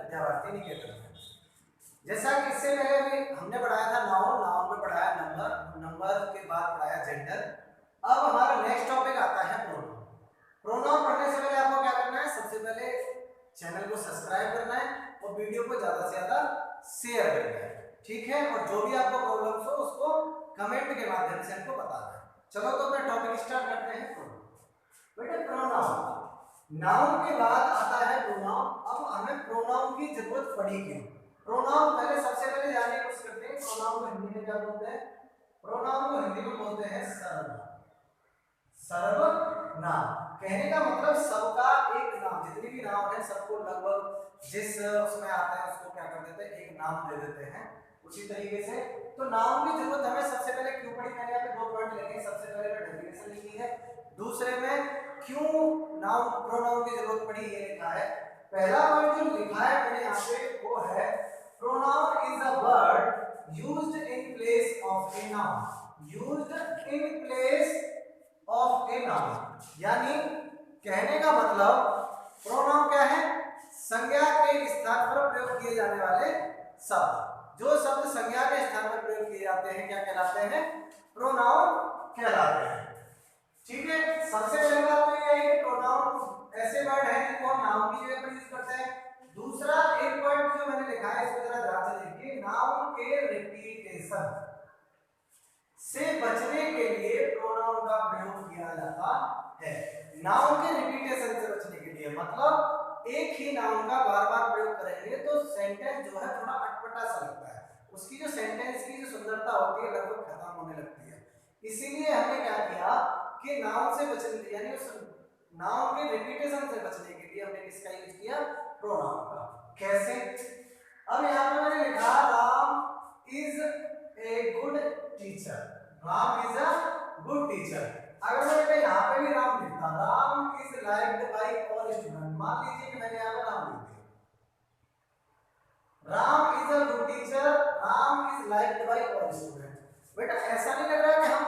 विद्यावारिधि निकेतन में। जैसा कि इससे पहले भी हमने पढ़ाया था नाउन, नाउन में पढ़ाया नंबर, नंबर के बाद पढ़ाया जेंडर। अब हमारा नेक्स्ट टॉपिक आता है प्रोनाउन। प्रोनाउन पढ़ने से पहले आपको क्या करना है, सबसे पहले चैनल को सब्सक्राइब करना है और वीडियो को ज्यादा से ज्यादा शेयर करना है, ठीक है। और जो भी आपको प्रॉब्लम्स हो उसको कमेंट के माध्यम से हमको बताना है। चलो तो अपना टॉपिक स्टार्ट करते हैं। बेटा प्रोनाउन, नाउन के बाद आता है प्रोनाउन। अब हमें प्रोनाउन की जरूरत पड़ी क्यों? प्रोनाउन पहले सबसे पहले जानने की कोशिश करते हैं। प्रोनाउन को हिंदी में क्या बोलते हैं? प्रोनाउन को हिंदी में बोलते हैं सर्वनाम। सर्वनाम कहने का मतलब सबका एक नाम, जितनी भी नाम है सबको लगभग जिस उसमें आता है उसको क्या कर देते हैं, एक नाम दे देते हैं। उसी तरीके से तो नाउन की जरूरत हमें सबसे पहले क्यों पड़ी? मैंने यहाँ पे 2 पॉइंट लिखे हैं। सबसे पहले मैं डेफिनेशन लिखी है, दूसरे में क्यों नाउन प्रोनाउन की जरूरत पड़ी ये लिखा है। पहला पॉइंट जो लिखा है मैंने यहाँ पे वो है pronoun is a word used in place of a noun. Used in place of a noun, यानी कहने का मतलब प्रोनाउन क्या है? संज्ञा के स्थान पर प्रयोग किए जाने वाले शब्द। जो शब्द संज्ञा के स्थान पर प्रयोग किए जाते हैं क्या कहलाते हैं? प्रोनाउन कहलाते हैं, ठीक है। सबसे पहली बात तो ये है कि प्रोनाउन ऐसे वर्ड हैं जिनको हम नाउन की जगह पर यूज करते हैं। दूसरा एक पॉइंट जो मैंने लिखा है इसको जरा ध्यान से देखिए, नाउन के रिपीटेशन से बचने के लिए प्रोनाउन का प्रयोग किया जाता है। नाउन के रिपीटेशन से बचने के लिए मतलब एक ही नाउन का बार-बार प्रयोग करेंगे तो सेंटेंस जो है थोड़ा अटपटा सा लगता है, उसकी जो सेंटेंस की जो सुंदरता होती है लगभग खत्म होने लगती है। इसीलिए हमने क्या किया कि नाउन से बचने यानी उस नाउन के रिपीटेशन से बचने के लिए हमने किसका यूज किया? प्रोनाउन का। कैसे? अब यहाँ पे मैंने लिखा Ram is a good teacher. Ram is a good teacher. अगर मैं यहाँ पे भी राम लिखता, Ram is liked by all student, मान लीजिए कि मैंने यहाँ पे राम लिख दिया, Ram is a good teacher, Ram is liked by all student. बेटा ऐसा नहीं लग रहा कि हम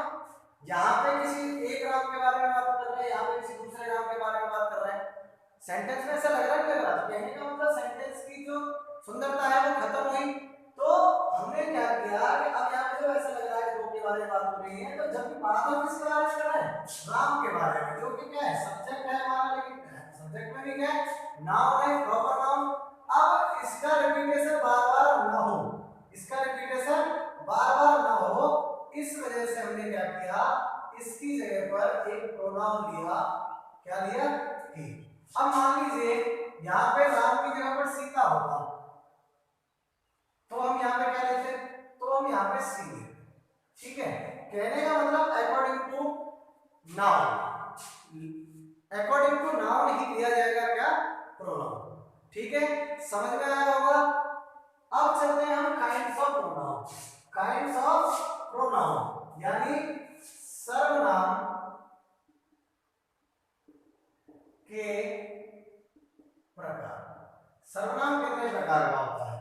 यहाँ पे किसी एक राम के बारे में बात कर रहे हैं, यहाँ पे किसी दूसरे राम के बारे में बात कर रहे हैं। सेंटेंस में ऐसा लग रहा है कि लग रहा है, कहने का मतलब सेंटेंस की जो सुंदरता है वो खत्म हुई। तो हमने क्या किया कि अब यहाँ पे जो ऐसा लग रहा है कि दो के बारे में बात हो रही है, तो जब भी बात हम किसके बारे में कर रहे हैं? राम के बारे में, जो कि क्या है? सब्जेक्ट है हमारा, लेकिन सब्जेक्ट में भी क्या है? नाउन है, प्रॉपर नाउन। अब इसका रिपीटेशन बार-बार ना हो, इसका रिपीटेशन बार-बार ना हो, इस वजह से हमने क्या किया, इसकी जगह पर एक प्रोनाउन लिया। क्या लिया? ही। अब मान लीजिए यहाँ पे राम की जगह पर सीता होता तो हम यहाँ पे क्या लेते? तो हम यहाँ पे सी लेते, ठीक है। कहने का मतलब according to noun, according to noun ही लिया जाएगा क्या? प्रोनाउन, ठीक है। समझ में आया होगा। अब चलते हैं हम kinds of pronoun. Kinds of pronoun यानी सर्वनाम के प्रकार। सर्वनाम कितने प्रकार का होता है?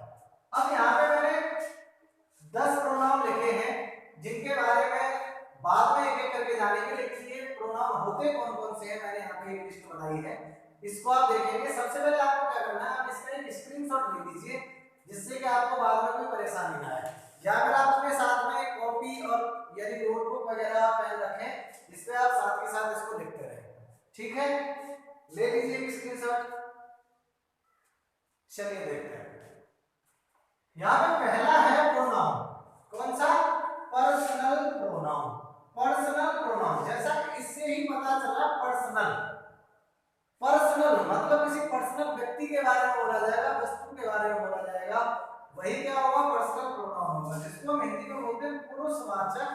अब यहाँ पे मैंने 10 प्रोनाउन लिखे हैं जिनके बारे में बाद में एक एक करके जानेंगे, लेकिन ये प्रोनाउन होते कौन कौन से हैं मैंने यहाँ पे एक लिस्ट बनाई है, इसको आप देखेंगे। सबसे पहले आपको क्या करना है, आप इसका एक स्क्रीनशॉट ले लीजिए जिससे कि आपको बाद में कोई परेशानी ना आए, या फिर आप अपने साथ में कॉपी और यदि नोटबुक वगैरह पेन रखें, इस पे आप साथ के साथ इसको लिखते रहें, ठीक है। ले लीजिए स्क्रीनशॉट। चलिए देखते हैं। यहाँ पे पहला है प्रोनाउन, कौन सा? Personal pronoun. पर्सनल प्रोनाउन, जैसा कि इससे ही पता चला पर्सनल। पर्सनल मतलब किसी पर्सनल व्यक्ति के बारे में बोला जाएगा, वस्तु के बारे में बोला जाएगा, वही क्या होगा? पर्सनल प्रोनाउन होगा, जिसको हम हिंदी में बोलते हैं पुरुषवाचक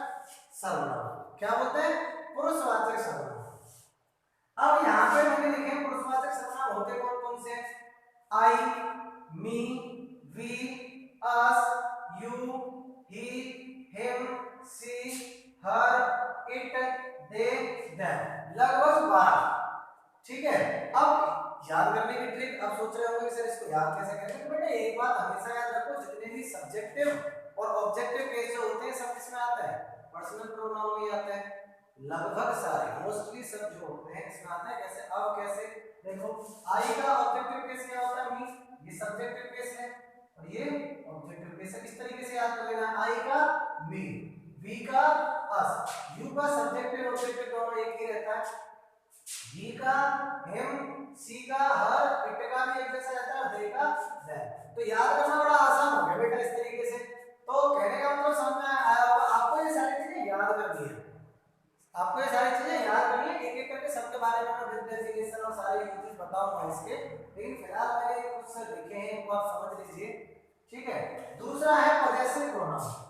सर्वनाम। क्या बोलते हैं? पुरुषवाचक सर्वनाम। अब यहाँ पे मैंने लिखे पुरुषवाचक सर्वनाम होते कौन कौन से? I, me, we, us, you, he, him, she, her, it, they, them, लगभग 12, ठीक है। अब याद करने की ट्रिक, अब सोच रहे होंगे सर इसको याद कैसे करेंगे? तो बेटा एक बात हमेशा याद रखो, जितने भी सब्जेक्टिव और ऑब्जेक्टिव केस जो होते हैं सब किसमें आता है? पर्सनल प्रोनाउन में आता है। लगभग सारे, मोस्टली सब जो होते हैं इसमें आता है। कैसे? अब कैसे देखो, आई का ऑब्जेक्टिव केस क्या होता है? मी। ये सब्जेक्टिव केस है और ये ऑब्जेक्टिव केस है। इस तरीके से याद कर लेना, आई का मी, वी का अस, यू का सब्जेक्टिव ऑब्जेक्टिव दोनों एक ही रहता है, ही का हिम, सी का हर, इट का भी एक जैसा रहता है, दे का देम। तो याद करना बड़ा आसान हो गया बेटा इस तरीके से। तो कहने का मतलब समझ में आया होगा, आपको ये सारी चीजें याद करनी है, आपको ये सारी चीजें याद करनी है, एक एक करके सबके बारे में मैं डेफिनेशन और सारे यूजेस बताऊंगा इसके, लेकिन फिलहाल मैंने कुछ लिखे हैं इनको आप समझ लीजिए, ठीक है। दूसरा है possessive pronoun.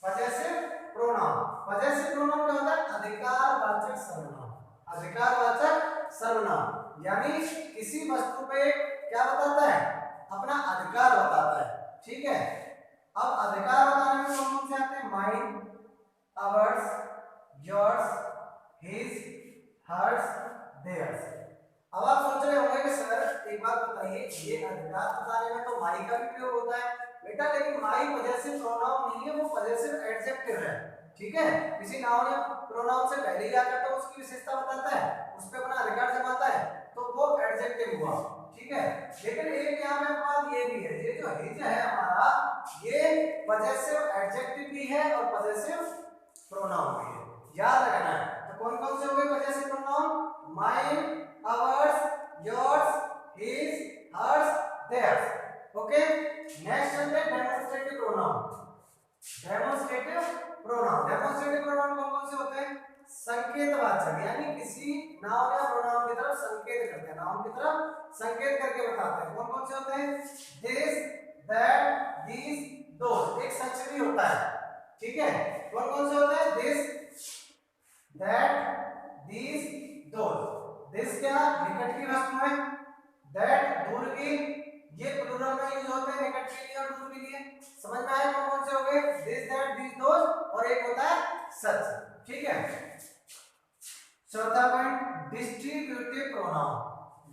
Possessive pronoun, possessive pronoun क्या होता है? अधिकारवाचक सर्वनाम। अधिकारवाचक सर्वनाम यानी किसी वस्तु पे क्या बताता है? अपना अधिकार बताता है, ठीक है। अब अधिकार बताने में कौन कौन से आते हैं? Mine, ours, yours, his, hers, theirs. अब आप सोच रहे होंगे कि सर एक बात बताइए, ये अधिकार बताने में तो माई का भी प्रयोग होता है बेटा, लेकिन माई पजेसिव प्रोनाउन नहीं है, वो पजेसिव एडजेक्टिव है, ठीक है। किसी नाउन या प्रोनाउन से पहले ही आकर तो उसकी विशेषता बताता है, उस पे अपना अधिकार जमाता है, तो वो एडजेक्टिव हुआ, ठीक है। लेकिन एक यहाँ पे बात ये भी है, ये जो हिज है हमारा, ये पजेसिव एडजेक्टिव भी है और पजेसिव प्रोनाउन भी है, याद रखना है। तो कौन कौन से हो गए possessive pronoun? Mine, ours, yours, his, hers, theirs. Okay, next चलते हैं demonstrative pronoun. Demonstrative pronoun, demonstrative pronoun कौन कौन से होते हैं? संकेतवाचक, यानी किसी नाउन या प्रोनाउन की तरफ संकेत करते हैं, नाउन की तरफ संकेत करके बताते हैं। कौन कौन से होते हैं? दिस, दैट, दीस, दोस। एक सच भी होता है, ठीक है। कौन कौन से होते हैं? This, that, these, those. This क्या? निकट की वस्तु है, दैट दूर की, ये प्लूरल में यूज होते हैं निकट के लिए और दूर के लिए। समझ में आया कौन कौन से हो गए? दिस, दैट, दीस, दोस, और एक होता है सच, ठीक है। चौथा पॉइंट डिस्ट्रीब्यूटिव प्रोनाउन,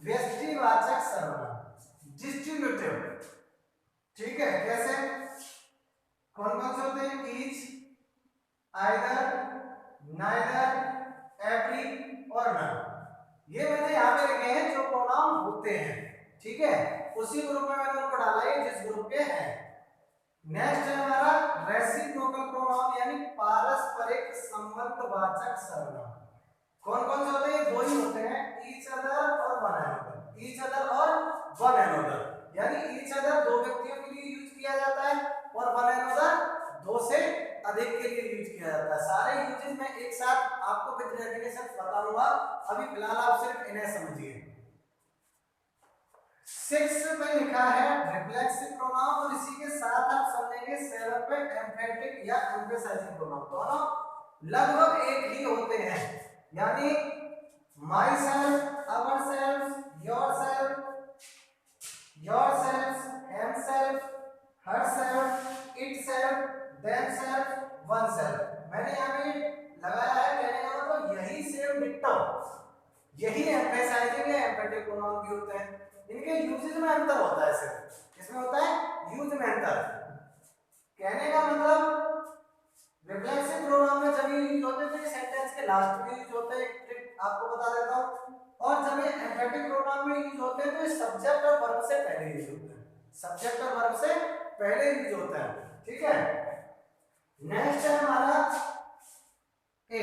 व्यष्टिवाचक सर्वनाम। डिस्ट्रीब्यूटिव, ठीक है, कैसे? कौन कौन से होते हैं? ईच, आइदर, नाइदर, एवरी और नन। ये मैंने यहाँ पे लिखे हैं जो प्रोनाउन होते हैं, ठीक है। उसी ग्रुप में मैंने उनको डाला है जिस ग्रुप के हैं। नेक्स्ट है हमारा रेसिप्रोकल प्रोनाउन, यानी पारस्परिक संबंधवाचक सर्वनाम। कौन कौन से होते हैं? दो ही होते हैं, ईच अदर और वन अनदर। ईच अदर और वन अनदर, यानी ईच अदर दो व्यक्तियों के लिए यूज किया जाता है और वन अनदर दो से अधिक के लिए यूज किया जाता है। सारे यूजेस मैं एक साथ आपको विद डेफिनेशन बताऊंगा, अभी फिलहाल आप सिर्फ इन्हें समझिए। 6 में लिखा है रिफ्लेक्सिव प्रोनाउन, और इसी के साथ आप समझेंगे 7 पे एम्फेटिक या एम्फेसाइजिंग प्रोनाउन। दोनों लगभग एक ही होते हैं, यानी my self, our self, your self, your self, him self, her self, it self, them self, one self. मैंने यहाँ पे लगाया है, कहने का मतलब यही सेम डिट्टो, यही एम्फेसाइजिंग या एम्फेटिक प्रोनाउन भी होते हैं। इनके यूजेस में अंतर होता है, सिर्फ इसमें होता है यूज में अंतर। कहने का मतलब रिफ्लेक्सिव प्रोनाउन में जब ये यूज होते हैं तो ये सेंटेंस के लास्ट में यूज होते हैं, एक ट्रिक आपको बता देता हूं। और जब ये एम्फेटिक प्रोनाउन में यूज होते हैं तो ये सब्जेक्ट और वर्ब से पहले यूज होते हैं, सब्जेक्ट और वर्ब से पहले यूज होता है, ठीक है। नेक्स्ट है हमारा 8।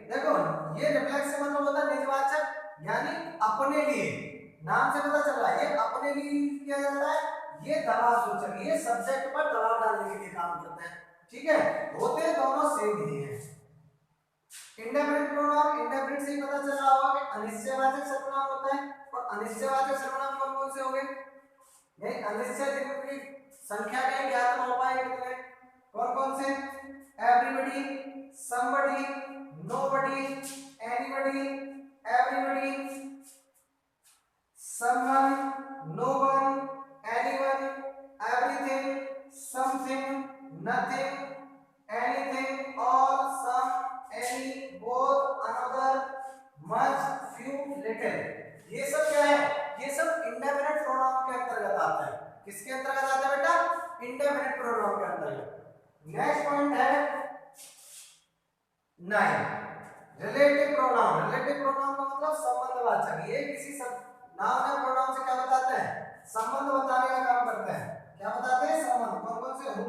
देखो ये रिफ्लेक्सिव मतलब होता है निजवाचक, यानी अपने लिए, नाम से पता चल रहा है ये अपने लिए यूज किया जाता है। ये दबाव सूचक, ये सब्जेक्ट पर दबाव डालने के लिए काम करता है, ठीक है। होते दोनों सेम ही हैं। इंडेफिनिट प्रोनाउन, इंडेफिनिट से ही पता चल रहा होगा कि अनिश्चयवाचक सर्वनाम होता है, और अनिश्चयवाचक सर्वनाम कौन कौन से होंगे? नहीं, अनिश्चय दिनों की संख्या कहीं ज्ञात न हो पाए कितने, कौन कौन से? Everybody, somebody, nobody, anybody, everybody, someone, no one, anyone, everything, something, nothing, anything, all, some, any, both, another, much, few, little। ये सब क्या है? ये सब इंडेफिनिट प्रोनाउन के अंतर्गत आता है। किसके अंतर्गत आता है बेटा? इंडेफिनिट प्रोनाउन के अंतर्गत। नेक्स्ट पॉइंट है 9 रिलेटिव प्रोनाउन। रिलेटिव प्रोनाउन का मतलब संबंधवाचक, ये किसी सब नाउन या प्रोनाउन से क्या बताते हैं? संबंध बताने का काम करते हैं। क्या बताते हैं? संबंध। कौन कौन से? Who,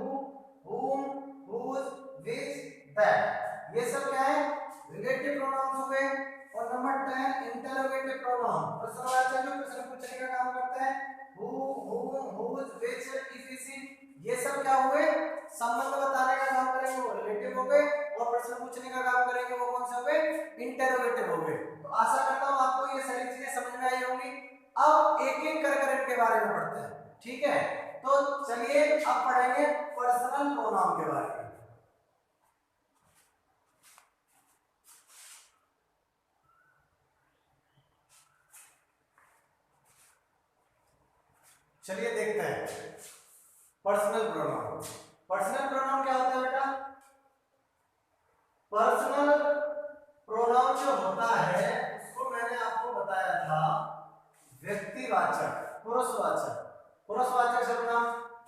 whom, whose, which, that, ये सब क्या है? रिलेटिव प्रोनाउंस हो गए। और नंबर 10 इंटरोगेटिव प्रोनाउन, प्रश्नवाचक जो प्रश्न पूछने का काम करते हैं। Who, whom, whose, which, if, is, ये सब क्या हुए? संबंध बताने का काम करेंगे, वो रिलेटिव हो गए। और प्रश्न पूछने का काम करेंगे, वो कौन से हो गए? इंटरोगेटिव हो गए। तो आशा करता हूं आपको ये सारी चीजें समझ में आई होंगी। अब एक एक कर इनके बारे में पढ़ते हैं, ठीक है? तो चलिए अब पढ़ेंगे पर्सनल प्रोनाउन के बारे में। चलिए देखते हैं पर्सनल प्रोनाउन। पर्सनल प्रोनाउन क्या होता है बेटा? पर्सनल प्रोनाउन जो होता है उसको मैंने आपको बताया था व्यक्तिवाचक, पुरुषवाचक। पुरुषवाचक सर्वनाम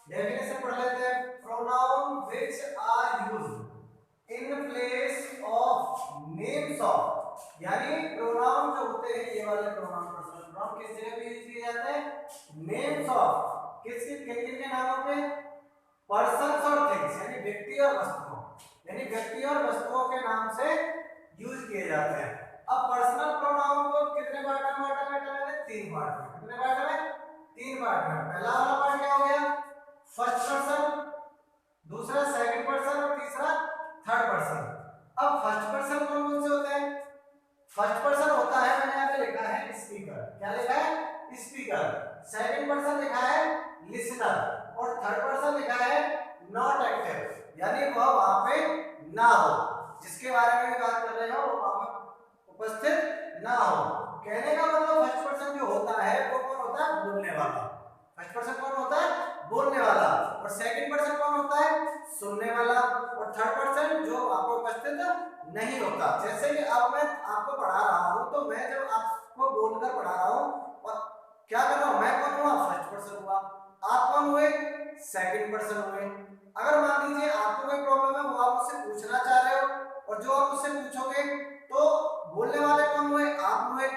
डेफिनेशन पढ़ लेते हैं। Pronoun which are used in place of names of, यानी प्रोनाउन जो होते हैं ये वाले प्रोनाउन, पर्सनल प्रोनाउन किस जगह पे यूज किए जाते हैं? नेम्स ऑफ, किस किन किन के नामों पे? पर्सन्स और थिंग्स, यानी व्यक्ति और वस्तुओं, यानी व्यक्ति और वस्तुओं के नाम से यूज किए जाते हैं। अब पर्सनल प्रोनाउन को कितने पार्ट में बांटा बेटा मैंने? 3 पार्ट में। कितने पार्ट में? 3 पार्ट में। पहला वाला पार्ट क्या हो गया? फर्स्ट पर्सन, दूसरा सेकंड पर्सन और तीसरा थर्ड पर्सन। अब फर्स्ट पर्सन कौन कौन से होते हैं? फर्स्ट पर्सन होता है, मैंने यहाँ पे लिखा है स्पीकर। क्या लिखा है? स्पीकर। सेकंड पर्सन लिखा है लिसनर। और थर्ड पर्सन लिखा है नॉट एक्टिव, यानी वह वहां पे ना हो, जिसके बारे में भी बात कर रहे हो वो वहां पर उपस्थित ना हो। कहने का मतलब फर्स्ट पर्सन जो होता है वो कौन होता है? बोलने वाला। फर्स्ट पर्सन कौन होता है? बोलने वाला। और सेकंड पर्सन कौन होता है? सुनने वाला। और थर्ड पर्सन जो वहां पर उपस्थित नहीं होता। जैसे कि अब मैं आपको पढ़ा रहा हूं, तो मैं जब आपको बोलकर पढ़ा रहा हूं और क्या कर रहा हूं? मैं कौन हुआ? फर्स्ट पर्सन हुआ। आप कौन हुए? सेकंड पर्सन हुए। अगर मान लीजिए आपको कोई प्रॉब्लम है, वो आप मुझसे पूछना चाह रहे हो, और जो आप मुझसे पूछोगे तो बोलने वाले कौन हुए? आप हुए,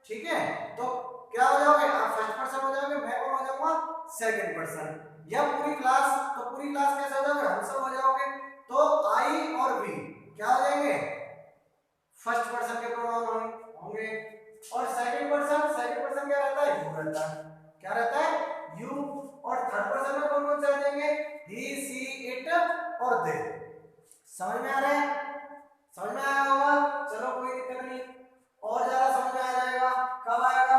ठीक है? तो क्या हो जाओगे? आप फर्स्ट पर्सन हो जाओगे, मैं कौन हो जाऊंगा? Second person. या पूरी क्लास, तो पूरी क्लास कैसे हो जाओगे? हम सब हो जाओगे। तो आई और वी क्या हो जाएंगे? फर्स्ट पर्सन के प्रोनाउन होंगे। और सेकंड पर्सन क्या रहता है? यू रहता है। क्या रहता है? यू। और थर्ड पर्सन में कौन कौन से आ जाएंगे? ही, सी, इट और दे। समझ में आ रहा है? समझ में आया होगा? चलो कोई दिक्कत नहीं, और ज्यादा समझ में आ जाएगा। कब आएगा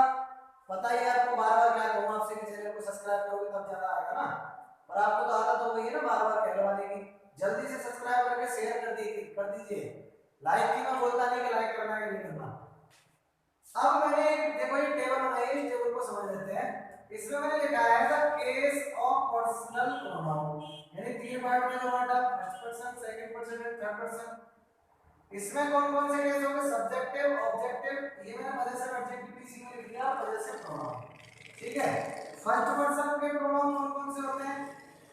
पता ही है आपको। बार बार क्या कहूँ आपसे कि चैनल को सब्सक्राइब करोगे तब ज्यादा आएगा ना। पर आपको तो आदत हो गई है ना बार बार कहलवाने की। जल्दी से सब्सक्राइब करके शेयर कर दीजिए। लाइक की मैं बोलता नहीं कि लाइक करना है कि नहीं करना। अब मैंने देखो ये टेबल बनाई है, इस टेबल को समझ लेते हैं। इसमें मैंने लिखा है the case of personal pronoun, यानी 3 पार्ट में जो बांटा, first person, second person and third person. इसमें कौन कौन से केस होंगे? सब्जेक्टिव, ऑब्जेक्टिव, ये मैंने पॉजेसिव एडजेक्टिव पीसी में लिख दिया, पॉजेसिव प्रोनाउन, ठीक है? फर्स्ट पर्सन के प्रोनाउन कौन कौन से होते हैं?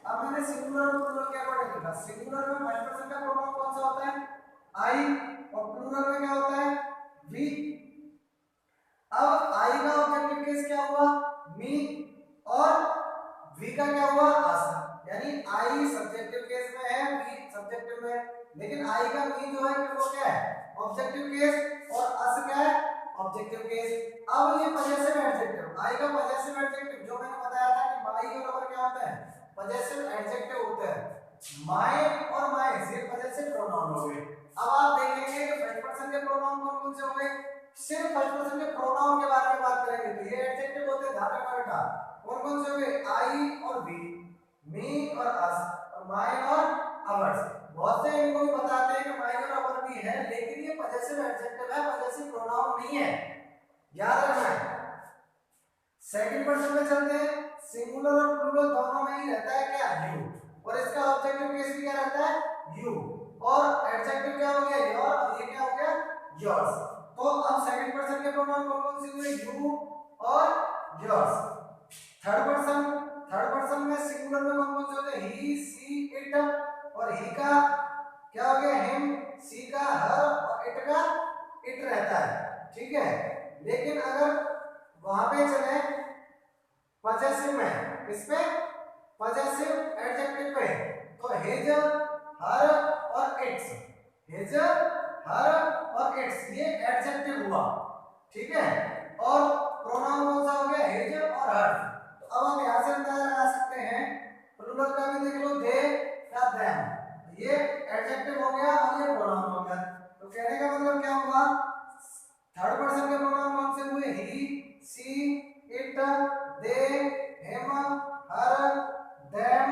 अब मैंने सिंगुलर और प्लूरल के अकॉर्डिंग लिखा। सिंगुलर में फर्स्ट पर्सन का प्रोनाउन कौन सा होता है? आई। और प्लूरल में क्या होता है? वी। अब आई का ऑब्जेक्टिव केस क्या हुआ? मी। और वी का क्या हुआ? अस। यानी आई सब्जेक्टिव केस में है, वी सब्जेक्टिव में है। लेकिन आई का मी जो है वो क्या है? Objective case. और अस क्या है? Objective case. अब ये पॉजेसिव एडजेक्टिव, आई का पॉजेसिव एडजेक्टिव जो मैंने बताया था कि माई और अवर क्या होता है? पॉजेसिव एडजेक्टिव होते हैं। माई और माइस ये पॉजेसिव प्रोनाउन हो गए। अब आप देखेंगे कि फर्स्ट पर्सन के प्रोनाउन कौन कौन से होंगे? सिर्फ फर्स्ट पर्सन के प्रोनाउन के बारे में बात करेंगे तो ये एडजेक्टिव होते हैं, ध्यान रखना बेटा। कौन कौन से होंगे? आई और वी, मी और अस, और माइन और अवर्स। बहुत से इनको भी बताते हैं कि माइन और अवर भी है, लेकिन ये पॉजेसिव एडजेक्टिव है, पॉजेसिव प्रोनाउन नहीं है, याद रखना है। सेकंड पर्सन में चलते हैं। सिंगुलर और प्लूरल दोनों में ही रहता है क्या? यू। और इसका ऑब्जेक्टिव केस भी क्या रहता है? यू। और एडजेक्टिव क्या हो गया? योर। और ये क्या हो गया? योर्स। तो अब सेकंड पर्सन के प्रोनाउन कौन कौन से हुए? यू और योर्स। थर्ड पर्सन में सिंगुलर में कौन कौन से होते हैं? ही, सी, इट। और ही का क्या हो गया? हिम। सी का हर। और इट का इट रहता है, ठीक है? लेकिन अगर वहां पे चले पजेसिव में, इसमें पजेसिव एडजेक्टिव पे, तो हिज, हर और इट्स, हिज, हर और इट्स ये एडजेक्टिव हुआ, ठीक है। और प्रोनाउन कौन सा हो गया, हिज और हर। तो अब हम यहां से अंदाजा लगा सकते हैं, प्लूरल का भी देख लो, दे या देम, ये एडजेक्टिव हो गया और ये प्रोनाउन हो गया। तो कहने का मतलब क्या हुआ, थर्ड पर्सन के प्रोनाउन कौन से हुए, he, she, it, they, him, her, them,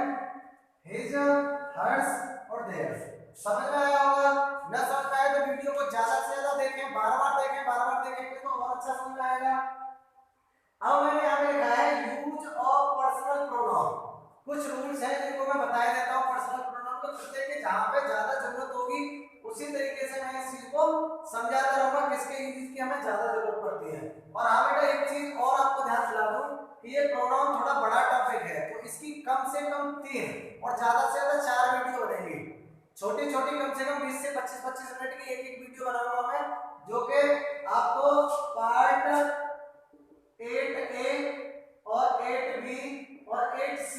his, hers और देयर्स। समझ में आया होगा? न समझ में आया तो वीडियो को ज्यादा से ज्यादा देखें, बार-बार देखें, बार-बार देखेंगे तो और अच्छा समझ में आएगा। अब मैंने यहाँ पे लिखा है यूज ऑफ पर्सनल प्रोनाउन। कुछ रूल्स हैं जिनको मैं बता देता हूँ पर्सनल प्रोनाउन को, प्रत्येक के जहाँ पे ज्यादा जरूरत होगी उसी तरीके से मैं इस चीज को समझाता रहूंगा किसके यूज की हमें ज्यादा जरूरत पड़ती है। और हाँ बेटा एक चीज और आपको ध्यान दिला दूं कि ये प्रोनाउन थोड़ा बड़ा टॉपिक है, तो इसकी कम से कम 3 और ज्यादा से ज्यादा 4 वीडियो बनेंगी, छोटी छोटी, कम से कम 20 से 25 मिनट की एक एक वीडियो बनाऊंगा मैं, जो कि आपको पार्ट 8A और 8B और 8C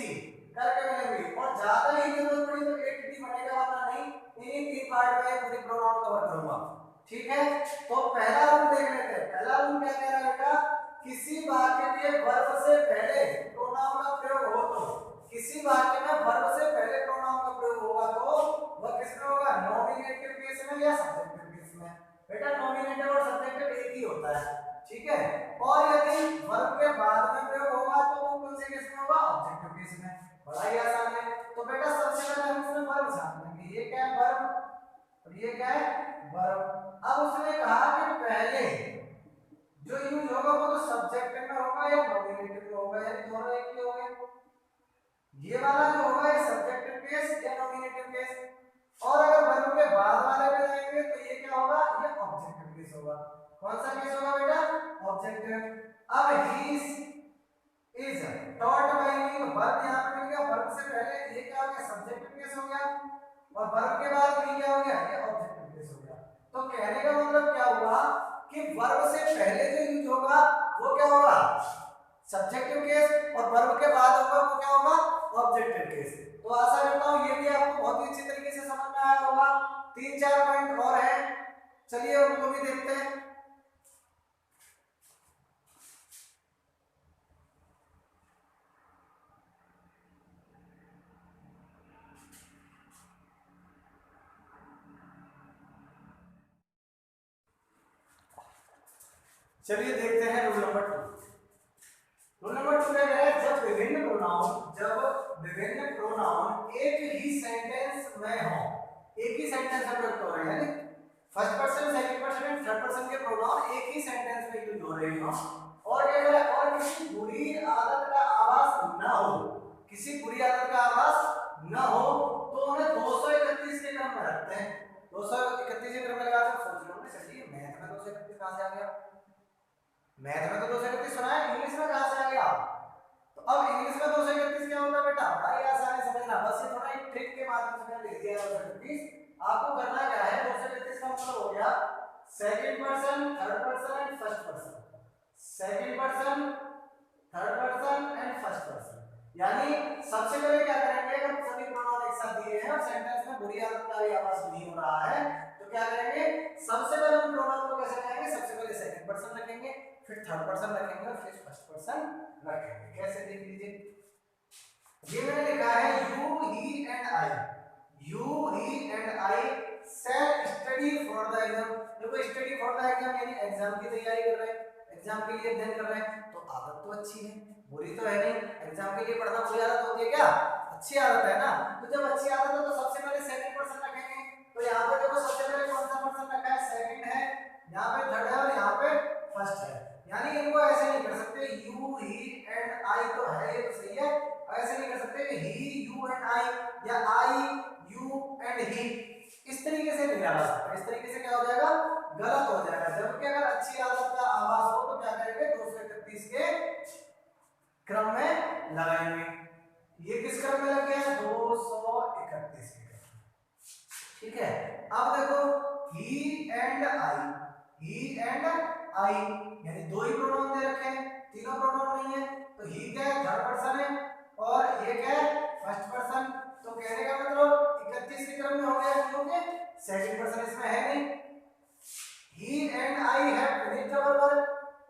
करके मिलेंगी। और ज्यादा ही जरूरत पड़ी तो 8D बनेगा, वरना नहीं, इन्हीं 3 पार्ट में पूरी प्रोनाउन कवर करूंगा, ठीक है। तो पहला रूल देख लेते हैं। पहला रूल क्या कह रहा है बेटा, किसी वाक्य के वर्ब से पहले प्रोनाउन का प्रयोग हो, तो किसी वाक्य में वर्ब से पहले प्रोनाउन का प्रयोग होगा तो वह किसमें होगा, नॉमिनेटिव केस में या सब्जेक्टिव केस में। बेटा नॉमिनेटिव और सब्जेक्टिव एक ही होता है, ठीक है। और यदि वर्ब के बाद में प्रयोग होगा तो वो कौन से केस में होगा, ऑब्जेक्टिव केस में। बड़ा ही आसान है। तो बेटा सबसे पहले हम इसमें वर्ब जान लेंगे, ये क्या है वर्ब और ये क्या है वर्ब। अब उसने कहा कि पहले जो यूज होगा वो तो सब्जेक्टिव में होगा या नॉमिनेटिव में होगा, यानी दोनों एक ही होंगे। ये वाला जो होगा ये सब्जेक्टिव केस या नॉमिनेटिव केस, और अगर वर्ब के बाद वाले पे जाएंगे तो ये क्या होगा, ये ऑब्जेक्टिव केस होगा। कौन सा केस होगा बेटा, ऑब्जेक्टिव। अब he is taught by me, verb यहां पे मिल गया, वर्ब से पहले ये क्या हो गया, सब्जेक्टिव केस हो गया, और वर्ब के बाद मी क्या हो गया, ये ऑब्जेक्टिव केस हो गया। तो कहने का मतलब क्या हुआ कि वर्ब से पहले जो यूज होगा वो क्या होगा, सब्जेक्टिव केस, और वर्ब के बाद होगा वो क्या होगा, ऑब्जेक्टिव केस। तो आशा करता हूं ये भी आपको बहुत ही अच्छी तरीके से समझ में आया होगा। 3-4 पॉइंट और हैं, चलिए उनको भी देखते हैं। चलिए देखते हैं रूल नंबर 2। रूल नंबर 2 क्या कह रहा है, जब विभिन्न प्रोनाउन एक ही सेंटेंस में हो, एक ही सेंटेंस में प्रयुक्त हो रहे हैं, यानी first person, second person and third person के प्रोनाउन एक ही सेंटेंस में यूज हो रहे हो, और क्या कह रहा है, और किसी बुरी आदत का आभास ना हो, किसी बुरी आदत का आभास ना हो, तो उन्हें 231 के क्रम में रखते हैं। 231 के क्रम में लगाते हैं। सोच लो ना, चलिए मैथ में 231 कहां से आ गया, मैथ में तो 231 सुना है, इंग्लिश में कहां से आ गया। तो अब इंग्लिश में 231 क्या होता है बेटा, बड़ा ही आसान है समझना, बस ये थोड़ा एक ट्रिक के माध्यम से मैंने लिख दिया है 231। आपको करना क्या है, 231 का मतलब हो गया second person, third person and first person, second person, third person and first person. यानी सबसे पहले क्या करेंगे, अगर सभी प्रोनाउन एक साथ दिए हैं और सेंटेंस में बुरी आदत का भी आवाज नहीं हो रहा है, तो क्या करेंगे, सबसे पहले उन प्रोनाउन को कैसे लगाएंगे, सबसे पहले सेकंड पर्सन रखेंगे, फिर थर्ड पर्सन रखेंगे और फिर फर्स्ट पर्सन रखेंगे। कैसे, देख लीजिए, ये मैंने लिखा है you, he and I, you, he and I shell study for the exam. देखो स्टडी फॉर द एग्जाम यानी एग्जाम की तैयारी कर रहे हैं, एग्जाम के लिए अध्ययन कर रहे हैं, तो आदत तो अच्छी है, बुरी तो है नहीं। एग्जाम के लिए पढ़ना बुरी आदत होती है क्या, अच्छी आदत है ना। तो जब अच्छी आदत है तो सबसे पहले सेकंड पर्सन रखेंगे। तो यहाँ पे देखो सबसे पहले कौन सा पर्सन रखा है, सेकंड है, यहाँ पे थर्ड है और यहाँ पे फर्स्ट है। यानी इनको ऐसे नहीं कर सकते, यू, ही एंड आई तो है, ये तो सही है, ऐसे नहीं कर सकते कि ही, यू एंड आई या आई, यू एंड ही, इस तरीके से नहीं लगा सकते। इस तरीके से क्या हो जाएगा, गलत हो जाएगा। जबकि अगर अच्छी आदत का आवाज हो तो क्या करेंगे, 231 के क्रम में लगाएंगे। ये किस क्रम में लग गया, 231 के क्रम, ठीक है। अब देखो ही एंड आई, ही एंड आई यानी दो ही प्रोनाउन दे रखे हैं, तीनों प्रोनाउन नहीं है, तो ही क्या है, थर्ड पर्सन है, और ये क्या है, फर्स्ट पर्सन। तो कहने का मतलब 31 के क्रम में हो गया, क्योंकि सेकंड पर्सन इसमें है नहीं। He and I have finished our work,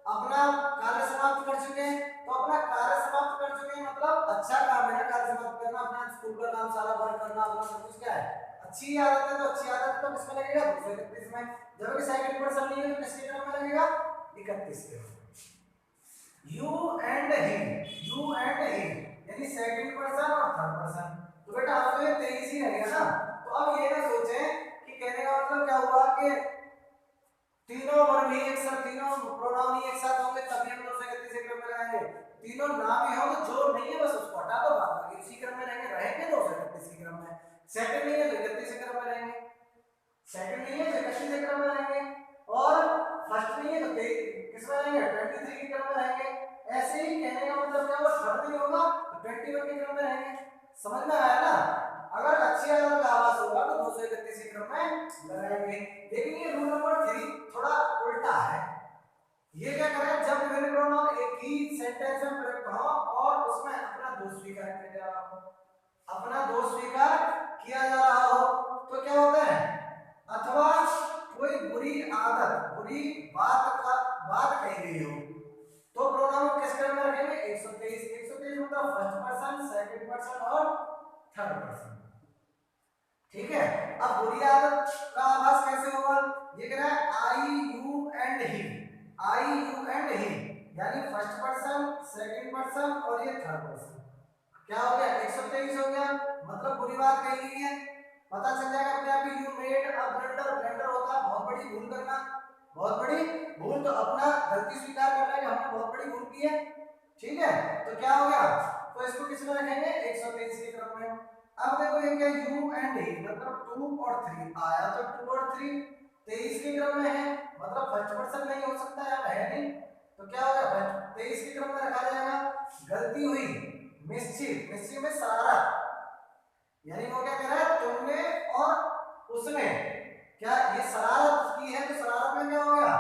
अपना कार्य समाप्त कर चुके हैं। तो अपना कार्य समाप्त कर चुके हैं मतलब अच्छा काम है ना, कार्य समाप्त करना, अपना स्कूल का काम सारा वर्क करना, अपना सब कुछ क्या है, अच्छी आदत है। तो अच्छी आदत तो किसमें लगेगा, 231 में। जबकि सेकंड पर्सन नहीं है तो किसके क्रम में लगेगा, 31 के। You and he, you and he यानी सेकंड पर्सन और थर्ड पर्सन। तो बेटा आपको ये 23 ही रहेगा ना। तो अब ये ना सोचें कि कहने का मतलब क्या हुआ कि तीनों वर्ग ही एक साथ, तीनों प्रोनाउन ही एक साथ होंगे तभी हम 231 के क्रम में रहेंगे। तीनों नाम ही हो तो जो नहीं है बस उसको हटा दो, बाद में इसी क्रम में रहेंगे 231 के क्रम में। सेकंड नहीं है तो 31 के क्रम में रहेंगे, सेकंड नहीं है तो 31 के क्रम में रहेंगे, और फर्स्ट नहीं है तो किस में रहेंगे, 23 के क्रम में रहेंगे। ऐसे ही कहने का मतलब क्या हुआ, थर्ड नहीं होगा तो 21 के क्रम में रहेंगे। समझ में आया ना। अगर अच्छी आदत का आवाज होगा तो 231 के क्रम में लगाएंगे। लेकिन ये रूल नंबर 3 थोड़ा उल्टा है। ये क्या करें, जब विभिन्न प्रोनाउन एक ही सेंटेंस में प्रयुक्त हो और उसमें अपना दोष स्वीकार किया जा रहा हो, अपना दोष स्वीकार किया जा रहा हो, तो क्या होता है, अथवा कोई बुरी आदत, बुरी बात कही गई हो, तो प्रोनाउन किस क्रम में रखेंगे, 123। 123 मतलब फर्स्ट पर्सन, सेकंड पर्सन और थर्ड पर्सन। ठीक है। अब बुरी आदत का आभास कैसे होगा, ये कह रहा है I you and he, I you and he यानी फर्स्ट पर्सन, सेकंड पर्सन और ये थर्ड पर्सन। क्या हो गया, 123 हो गया, मतलब बुरी बात कही गई है। पता चल जाएगा अपने आप ही, you made a blunder, blunder होता है बहुत बड़ी भूल करना, बहुत बड़ी भूल, तो अपना गलती स्वीकार करना है कि हमने बहुत बड़ी भूल की है। ठीक है, तो क्या हो गया, तो इसको किस में रखेंगे, 123 के क्रम में। अब देखो ये क्या, यू एंड ही मतलब 2 और 3 आया, तो 2 और 3 23 के क्रम में है, मतलब फर्स्ट पर्सन नहीं हो सकता है, अब है नहीं, तो क्या हो गया, 23 के क्रम में रखा जाएगा। गलती हुई, मिस्चीफ, मिस्चीफ में शरारत, यानी वो क्या कह रहा है, तुमने और उसने क्या ये शरारत की है, तो शरारत में क्या हो गया,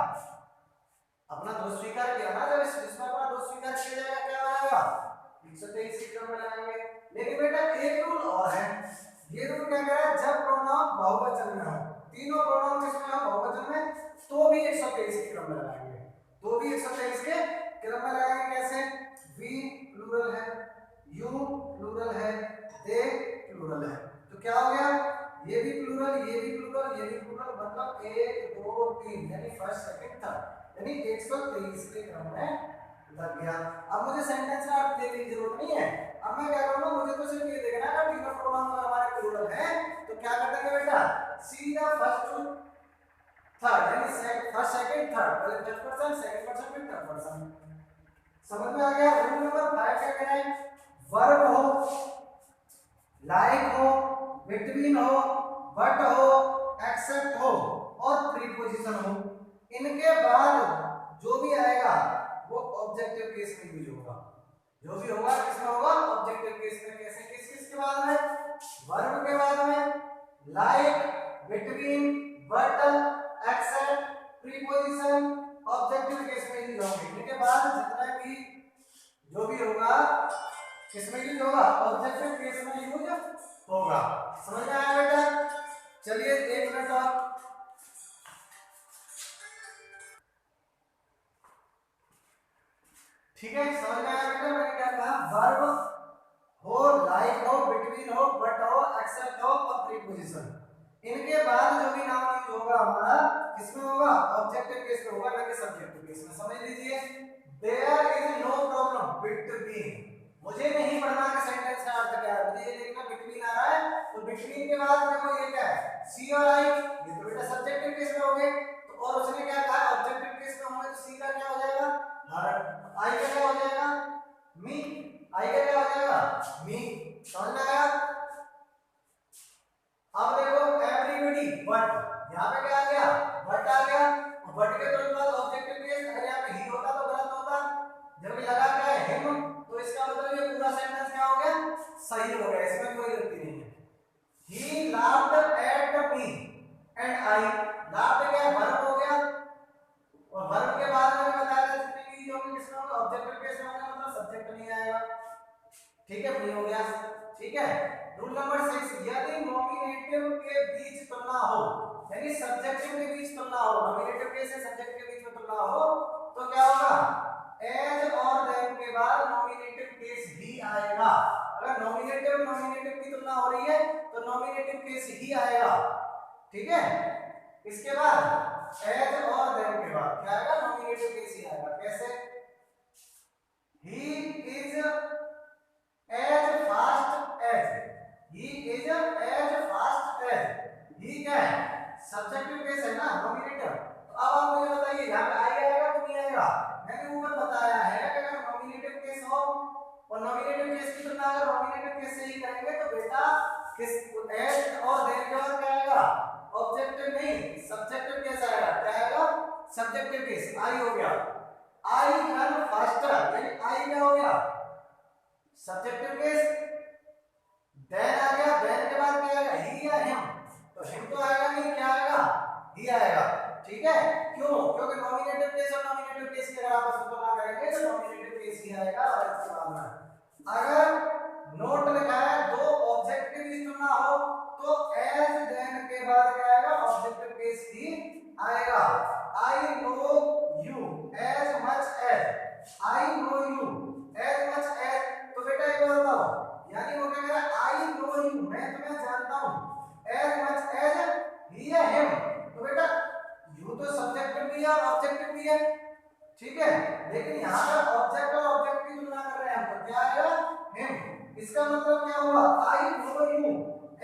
अपना दोष स्वीकार किया ना। जब इसमें अपना दोष स्वीकार किया जाएगा क्या हो जाएगा, 123 के क्रम में लगाएंगे। लेकिन बेटा एक रूल और है, ये रूल क्या कह रहा है, जब प्रोनाउन बहुवचन में हो, तीनों प्रोनाउन किसमें हो, बहुवचन में, तो भी 123 के क्रम में लगाएंगे, तो भी 123 के क्रम में लगाएंगे। कैसे, वी प्लूरल है, यू प्लूरल है, दे प्लूरल है, तो क्या हो गया, ये भी प्लूरल, ये भी प्लूरल, ये भी प्लूरल, मतलब 1 2 3 यानी फर्स्ट सेकंड थर्ड, यानी 123 के क्रम में लग गया। अब मुझे सेंटेंस का अर्थ देखने की जरूरत नहीं है, अब मैं क्या करूंगा, मुझे तो सिर्फ ये देखना है ना तीनों प्रोनाउन अगर हमारे प्लूरल है तो क्या कर देंगे बेटा, see the first to third, यानी फर्स्ट सेकंड थर्ड, पहले फर्स्ट पर्सन, सेकंड पर्सन, फिर थर्ड पर्सन। समझ में आ गया। रूल नंबर 5 क्या कह रहा है, वर्ब हो, लाइक हो, बिटवीन हो, बट हो, एक्सेप्ट हो और प्रीपोजिशन हो, इनके बाद जो भी आएगा वो ऑब्जेक्टिव केस में यूज होगा। जो भी होगा किसमें होगा, ऑब्जेक्टिव केस में। कैसे, किस के बाद में, वर्ब के बाद में, like, between, but, except, preposition, objective case में यूज होंगे। इनके बाद जितना भी जो भी होगा किसमें यूज होगा, ऑब्जेक्टिव केस में यूज होगा। समझ में आया बेटा। चलिए 1 मिनट और, ठीक है, समझ में आया बेटा। मैंने क्या कहा, वर्ब हो, लाइक हो, बिटवीन हो, बट हो, एक्सेप्ट हो और प्रीपोजिशन, इनके बाद जो भी नाउन यूज होगा हमारा किसमें होगा, ऑब्जेक्टिव केस में होगा, ना कि सब्जेक्टिव केस में। समझ लीजिए, there is no problem between, मुझे नहीं पढ़ना कि सेंटेंस का अर्थ क्या है, मुझे ये देखना बिटवीन आ रहा है, तो बिटवीन के बाद देखो ये क्या है, सी और आई, ये तो बेटा सब्जेक्टिव केस में हो गए, तो और उसने क्या कहा, ऑब्जेक्टिव केस में होंगे, तो सी का क्या हो जाएगा, हर, आई का क्या हो जाएगा, मी, आई का क्या हो जाएगा, मी। समझ में आया। अब देखो एवरीबॉडी, बट यहाँ पे क्या आ गया, बट आ गया, और बट के तुरंत बाद ऑब्जेक्टिव केस, अगर यहाँ पे ही होता तो गलत होता, जब लगा क्या है हिम, तो इसका मतलब ये पूरा सेंटेंस क्या हो गया, सही हो गया, इसमें कोई गलती नहीं है। ही laughed at me and I, laughed क्या वर्ब हो गया, और वर्ब के बाद मैंने बताया था जितने भी होंगे किसमें होगा, ऑब्जेक्टिव केस में होगा, मतलब सब्जेक्ट नहीं बीच तुलना हो, यानी सब्जेक्टिव के बीच तुलना हो, नॉमिनेटिव केस है सब्जेक्ट के बीच में तुलना हो, तो क्या होगा, एज और देन के बाद नॉमिनेटिव केस ही आएगा। अगर नॉमिनेटिव की तुलना हो रही है तो नॉमिनेटिव केस ही आएगा, ठीक है। इसके बाद एज और देन के बाद क्या आएगा, नॉमिनेटिव केस ही आएगा। कैसे, he is as fast as, he is as fast as, he क्या है, सब्जेक्टिव केस है ना, नॉमिनेटिव। तो अब आप मुझे बताइए यहाँ पे आई आएगा तो नहीं आएगा। मैंने ऊपर बताया है कि अगर नॉमिनेटिव केस हो और नॉमिनेटिव केस की तुलना अगर नॉमिनेटिव केस से ही करेंगे तो बेटा किस एज और देन के बाद क्या आएगा, ऑब्जेक्टिव नहीं सब्जेक्टिव केस आएगा। क्या आएगा, सब्जेक्टिव केस। आई हो गया, आई रन फास्टर, यानी आई क्या हो गया, सब्जेक्टिव केस। देन आ गया, देन के बाद क्या आएगा, ही या हिम, तो हिम तो आएगा नहीं, क्या आएगा, ही आएगा, ठीक है। क्यों, क्योंकि नॉमिनेटिव केस और नॉमिनेटिव केस की अगर आपस में तुलना करेंगे तो नॉमिनेटिव केस ही आएगा। और इसके बाद में अगर नोट लिखा है दो ऑब्जेक्ट के बीच तुलना हो तो एज देन के बाद क्या आएगा, ऑब्जेक्टिव केस ही आएगा। I know you as much as, I know you as much as, तो बेटा एक बात बताओ, यानी वो क्या कह रहा है, आई नो यू मैं तुम्हें जानता हूं, एज मच एज ही या हिम, तो बेटा यू तो सब्जेक्टिव भी है और ऑब्जेक्टिव भी है, ठीक है। लेकिन यहाँ पर ऑब्जेक्ट और ऑब्जेक्ट की तुलना कर रहे हैं हम, तो क्या आएगा, हिम। इसका मतलब क्या हुआ, I know you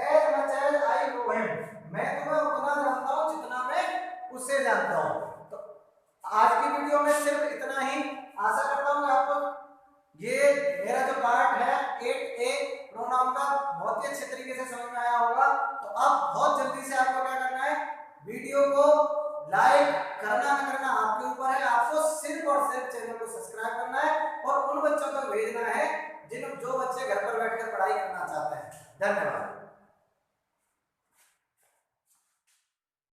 as much as I know him, मैं तुम्हें उतना जानता हूं जितना मैं उससे जानता हूं। तो आज की वीडियो में सिर्फ इतना ही। आशा करता हूं कि आपको ये मेरा जो पार्ट है 8A प्रोनाउन का बहुत ही अच्छे तरीके से समझ में आया होगा। तो अब बहुत जल्दी से आपको क्या करना है, वीडियो को लाइक करना न करना आपके ऊपर है, आपको सिर्फ और सिर्फ चैनल को सब्सक्राइब करना है और उन बच्चों तक भेजना है जो बच्चे घर पर बैठकर पढ़ाई करना चाहते हैं। धन्यवाद।